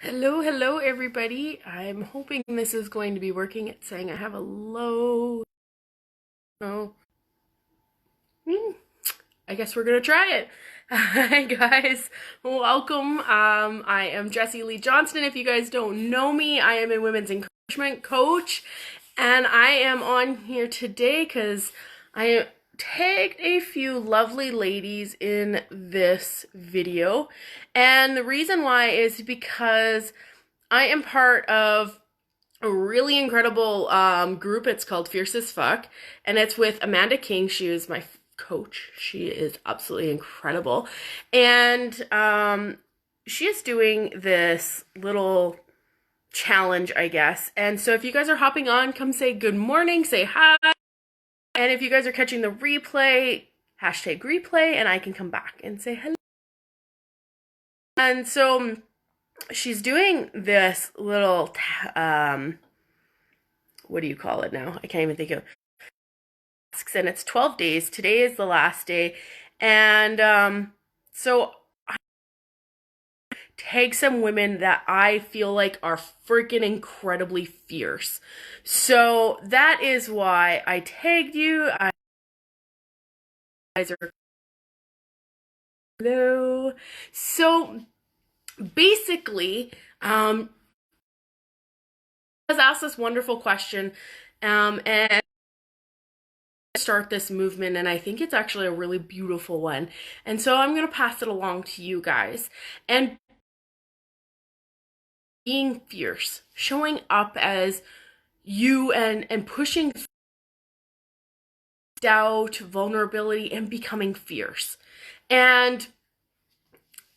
Hello, everybody. I'm hoping this is going to be working. It's saying I have a low. Oh, hmm, I guess we're gonna try it. Hi, guys. Welcome. I am Jessie Lee Johnston. If you guys don't know me, I am a women's encouragement coach, and I am on here today because I tagged a few lovely ladies in this video, and the reason why is because I am part of a really incredible group. It's called Fierce as Fuck, and it's with Amanda King. She is my coach. She is absolutely incredible, and she is doing this little challenge, I guess. And so, if you guys are hopping on, come say good morning, say hi, and if you guys are catching the replay, hashtag replay, and I can come back and say hello. And so she's doing this little what do you call it now? I can't even think of. And it's 12 days. Today is the last day. And so I tag some women that I feel like are freaking incredibly fierce. So that is why I tagged you. I guys are hello. So basically, has asked this wonderful question, and start this movement, and I think it's actually a really beautiful one. And so I'm going to pass it along to you guys. And being fierce, showing up as you, and pushing doubt, vulnerability, and becoming fierce. And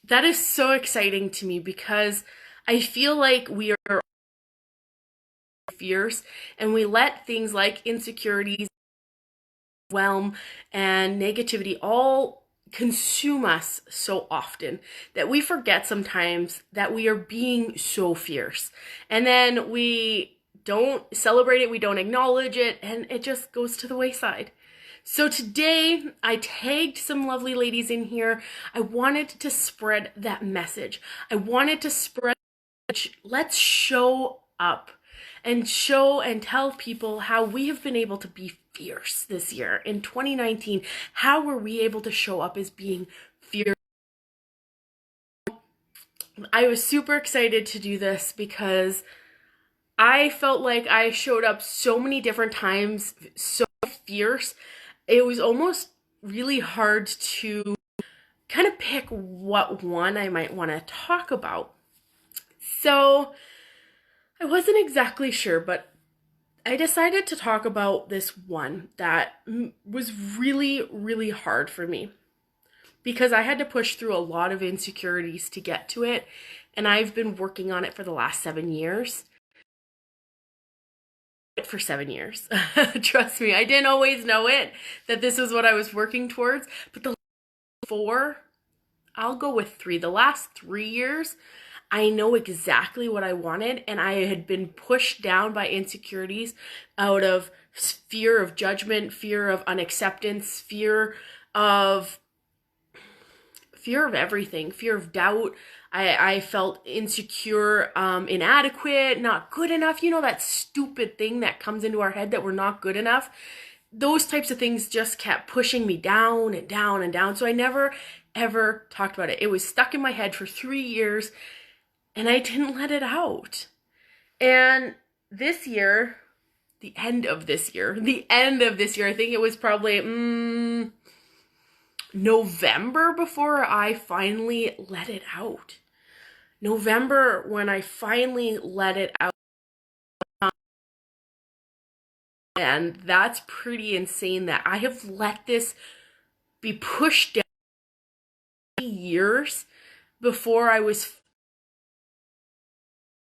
that is so exciting to me because I feel like we are fierce and we let things like insecurities, overwhelm, and negativity all consume us so often that we forget sometimes that we are being so fierce. And then we don't celebrate it, we don't acknowledge it, and it just goes to the wayside. So today I tagged some lovely ladies in here. I wanted to spread that message. I wanted to spread, let's show up and show and tell people how we have been able to be fierce this year in 2019. How were we able to show up as being fierce? I was super excited to do this because I felt like I showed up so many different times, so fierce. It was almost really hard to kind of pick what one I might want to talk about. So I wasn't exactly sure, but I decided to talk about this one that was really, really hard for me because I had to push through a lot of insecurities to get to it, and I've been working on it for the last 7 years. For 7 years. Trust me, I didn't always know it, that this was what I was working towards, but the four, I'll go with three, the last 3 years, I know exactly what I wanted, and I had been pushed down by insecurities out of fear of judgment, fear of unacceptance, of fear of everything, fear of doubt. I felt insecure, inadequate, not good enough. You know, that stupid thing that comes into our head that we're not good enough. Those types of things just kept pushing me down and down and down. So I never, ever talked about it. It was stuck in my head for 3 years, and I didn't let it out. And this year, the end of this year, I think it was probably November before I finally let it out. November, when I finally let it out. And that's pretty insane that I have let this be pushed down years before I was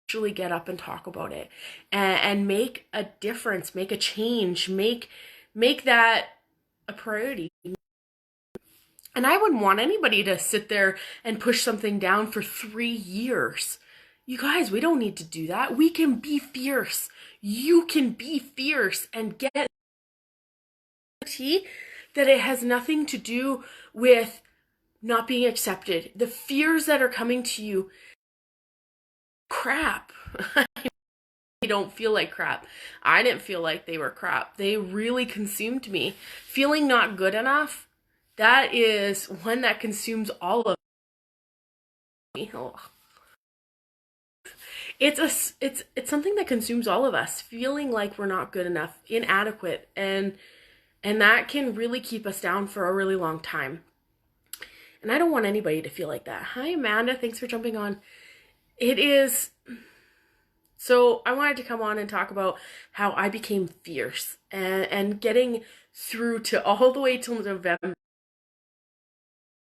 actually get up and talk about it and make a difference, make a change, make that a priority. And I wouldn't want anybody to sit there and push something down for 3 years. You guys, we don't need to do that. We can be fierce. You can be fierce and get that it has nothing to do with not being accepted. The fears that are coming to you, crap. They don't feel like crap. I didn't feel like they were crap. They really consumed me. Feeling not good enough, that is one that consumes all of me. Oh. It's something that consumes all of us, feeling like we're not good enough, inadequate, and that can really keep us down for a really long time. And I don't want anybody to feel like that. Hi Amanda, thanks for jumping on. It is So I wanted to come on and talk about how I became fierce and getting through to all the way till November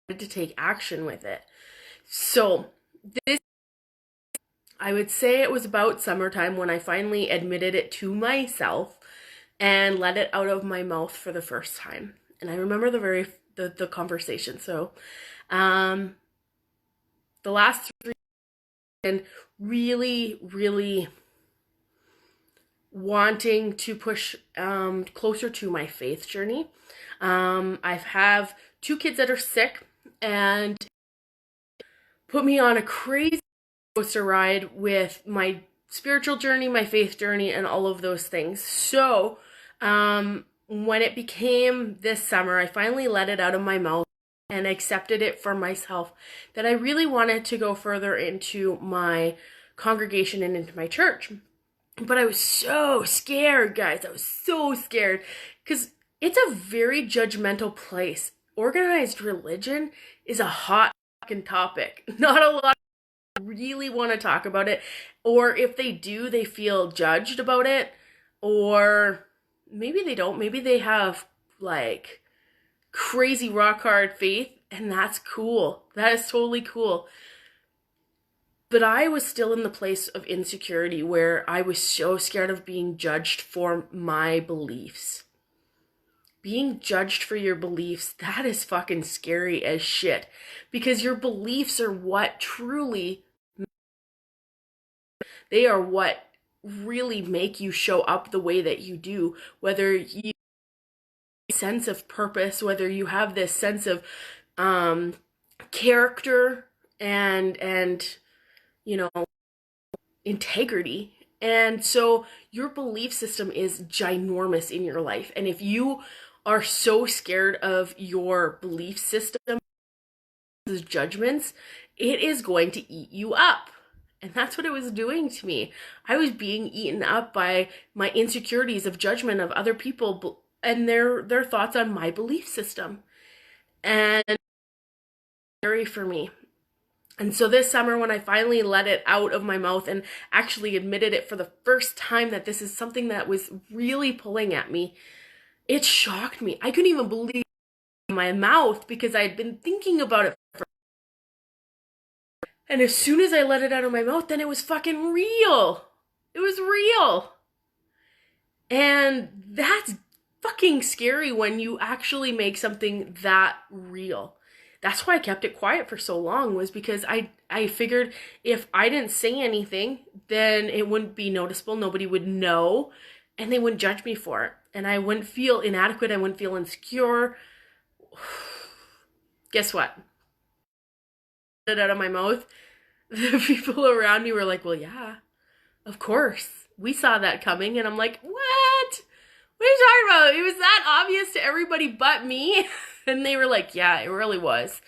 to take action with it. So this, I would say it was about summertime when I finally admitted it to myself and let it out of my mouth for the first time. And I remember the conversation. So the last 3 and really wanting to push closer to my faith journey. I have 2 kids that are sick and put me on a crazy coaster ride with my spiritual journey, my faith journey, and all of those things. So when it became this summer, I finally let it out of my mouth and accepted it for myself that I really wanted to go further into my congregation and into my church. But I was so scared, guys. I was so scared because it's a very judgmental place. Organized religion is a hot fucking topic. Not a lot of people really want to talk about it, or if they do, they feel judged about it, or maybe they don't. Maybe they have like crazy rock hard faith, and that's cool. That is totally cool. But I was still in the place of insecurity where I was so scared of being judged for my beliefs. Being judged for your beliefs, that is fucking scary as shit. Because your beliefs are what truly, they are what really make you show up the way that you do. Whether you have a sense of purpose, whether you have this sense of character and you know, integrity. And so your belief system is ginormous in your life. And if you are so scared of your belief system, judgments, it is going to eat you up. And that's what it was doing to me. I was being eaten up by my insecurities of judgment of other people and their thoughts on my belief system. And it's scary for me. And so this summer, when I finally let it out of my mouth and actually admitted it for the first time that this is something that was really pulling at me, it shocked me. I couldn't even believe it in my mouth because I had been thinking about it. And as soon as I let it out of my mouth, then it was fucking real. It was real. And that's fucking scary when you actually make something that real. That's why I kept it quiet for so long, was because I figured if I didn't say anything, then it wouldn't be noticeable. Nobody would know, and they wouldn't judge me for it. And I wouldn't feel inadequate. I wouldn't feel insecure. Guess what? It out of my mouth. The people around me were like, well, yeah, of course. We saw that coming. And I'm like, what? What are you talking about? It was that obvious to everybody but me. And they were like, yeah, it really was.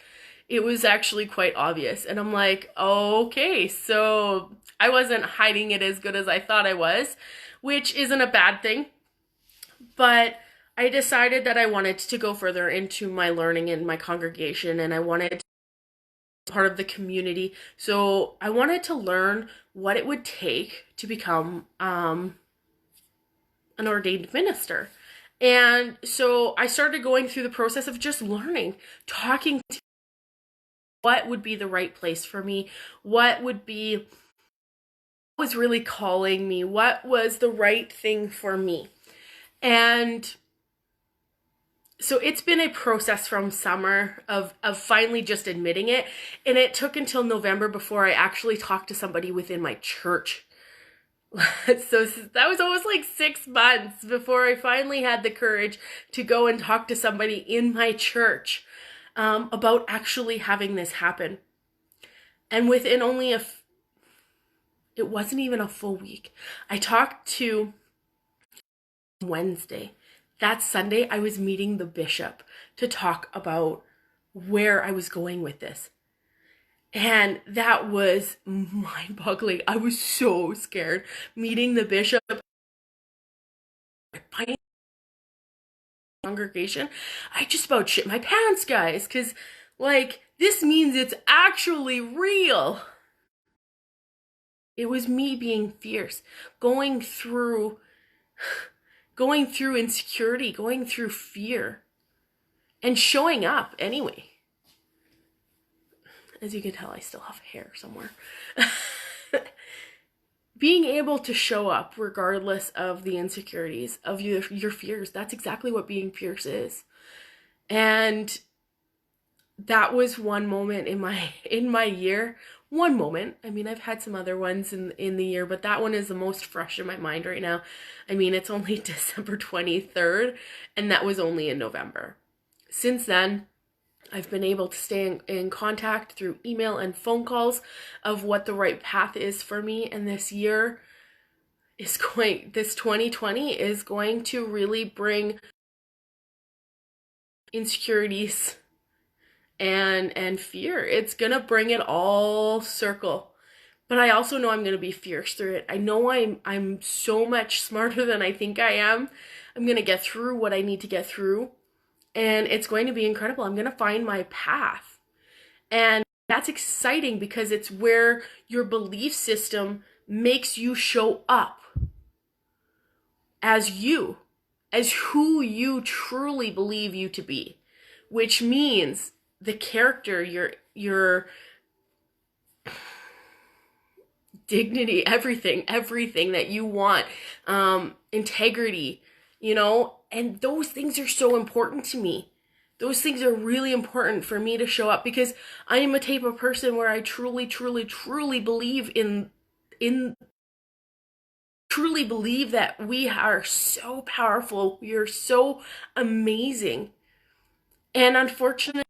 It was actually quite obvious. And I'm like, okay, so I wasn't hiding it as good as I thought I was, which isn't a bad thing. But I decided that I wanted to go further into my learning in my congregation, and I wanted to be part of the community. So I wanted to learn what it would take to become an ordained minister. And so I started going through the process of just learning, talking to what would be the right place for me, what was really calling me, what was the right thing for me. And so it's been a process from summer of finally just admitting it. And it took until November before I actually talked to somebody within my church. So that was almost like 6 months before I finally had the courage to go and talk to somebody in my church about actually having this happen. And within only It wasn't even a full week. I talked to Wednesday. That Sunday, I was meeting the bishop to talk about where I was going with this. And that was mind-boggling. I was so scared meeting the bishop. Congregation, I just about shit my pants, guys, because like this means it's actually real. It was me being fierce, going through insecurity, going through fear, and showing up anyway. As you can tell, I still have hair somewhere. Being able to show up regardless of the insecurities of your fears, that's exactly what being fierce is. And that was one moment in my year. One moment. I mean, I've had some other ones in the year, but that one is the most fresh in my mind right now. I mean, it's only December 23rd, and that was only in November. Since then, I've been able to stay in contact through email and phone calls of what the right path is for me. And this 2020 is going to really bring insecurities and fear. It's going to bring it all circle. But I also know I'm going to be fierce through it. I know I'm so much smarter than I think I am. I'm going to get through what I need to get through. And it's going to be incredible. I'm going to find my path. And that's exciting because it's where your belief system makes you show up as who you truly believe you to be, which means the character, your dignity, everything that you want, integrity, and those things are so important to me. Those things are really important for me to show up because I am a type of person where I truly, truly, truly believe truly believe that we are so powerful. We are so amazing. And unfortunately,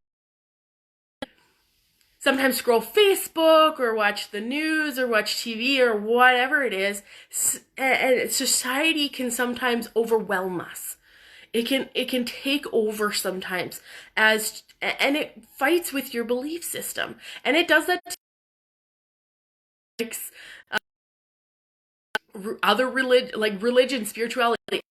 sometimes scroll Facebook or watch the news or watch TV or whatever it is, and society can sometimes overwhelm us. It can take over sometimes and it fights with your belief system. And it does that to other religion, spirituality. It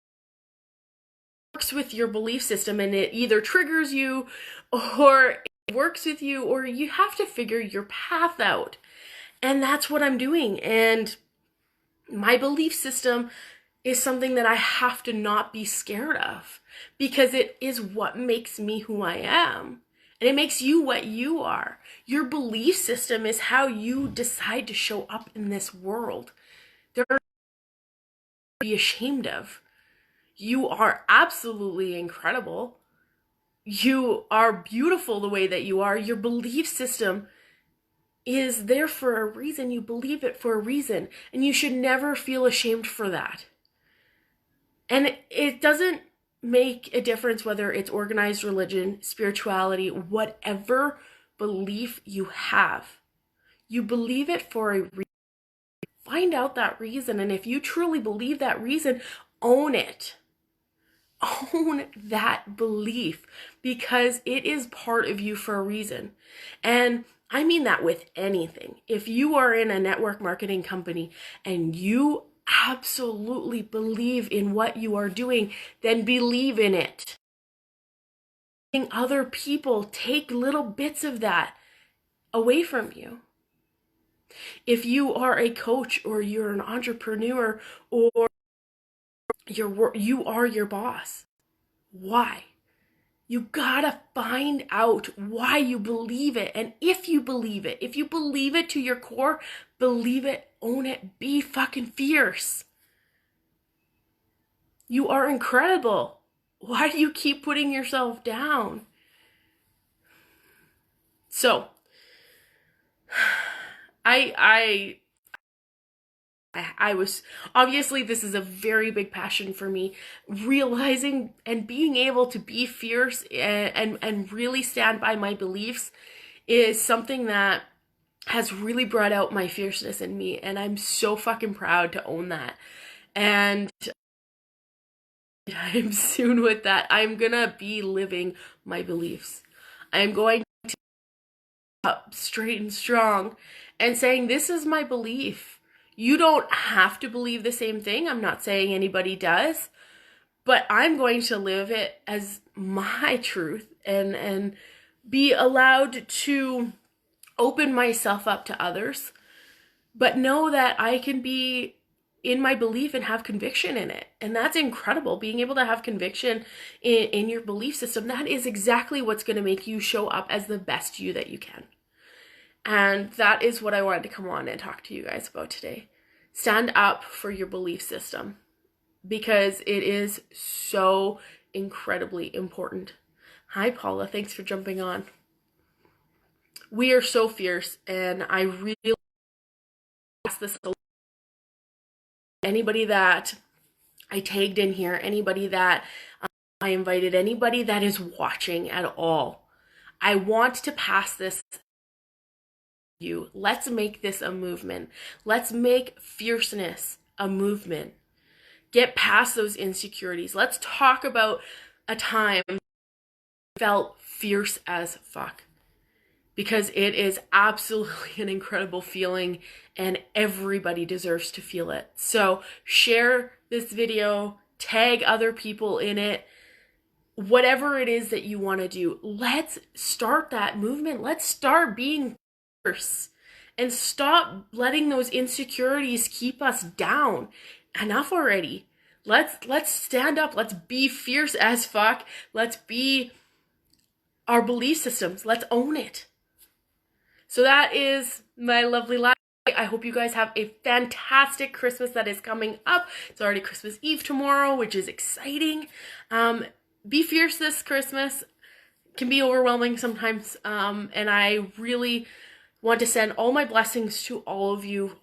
works with your belief system and it either triggers you or it works with you, or you have to figure your path out. And that's what I'm doing. And my belief system is something that I have to not be scared of because it is what makes me who I am. And it makes you what you are. Your belief system is how you decide to show up in this world. There are nothing to be ashamed of. You are absolutely incredible. You are beautiful the way that you are. Your belief system is there for a reason. You believe it for a reason. And you should never feel ashamed for that. And it doesn't make a difference whether it's organized religion, spirituality, whatever belief you have. You believe it for a reason. Find out that reason. And if you truly believe that reason, own it. Own that belief because it is part of you for a reason. And I mean that with anything. If you are in a network marketing company and you absolutely believe in what you are doing, then believe in it. Other people take little bits of that away from you. If you are a coach or you're an entrepreneur or you are your boss, why? You gotta find out why you believe it. And if you believe it to your core, believe it, own it, be fucking fierce. You are incredible. Why do you keep putting yourself down? So, I was, obviously this is a very big passion for me, realizing and being able to be fierce and really stand by my beliefs is something that has really brought out my fierceness in me, and I'm so fucking proud to own that. And I'm soon with that. I'm gonna be living my beliefs. I'm going up straight and strong and saying, this is my belief. You don't have to believe the same thing. I'm not saying anybody does, but I'm going to live it as my truth and be allowed to open myself up to others, but know that I can be in my belief and have conviction in it. And that's incredible. Being able to have conviction in your belief system, that is exactly what's going to make you show up as the best you that you can. And that is what I wanted to come on and talk to you guys about today. Stand up for your belief system, because it is so incredibly important. Hi, Paula. Thanks for jumping on. We are so fierce, and I really ask this to anybody that I tagged in here, anybody that I invited, anybody that is watching at all. I want to pass this to you. Let's make this a movement. Let's make fierceness a movement. Get past those insecurities. Let's talk about a time I felt fierce as fuck, because it is absolutely an incredible feeling and everybody deserves to feel it. So share this video, tag other people in it, whatever it is that you want to do. Let's start that movement. Let's start being fierce and stop letting those insecurities keep us down. Enough already. Let's stand up. Let's be fierce as fuck. Let's be our belief systems. Let's own it. So that is my lovely life. I hope you guys have a fantastic Christmas that is coming up. It's already Christmas Eve tomorrow, which is exciting. Be fierce this Christmas. It can be overwhelming sometimes. And I really want to send all my blessings to all of you,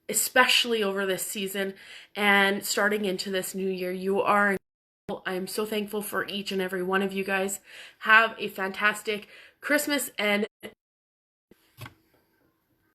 especially over this season and starting into this new year. You are incredible. I'm so thankful for each and every one of you guys. Have a fantastic Christmas and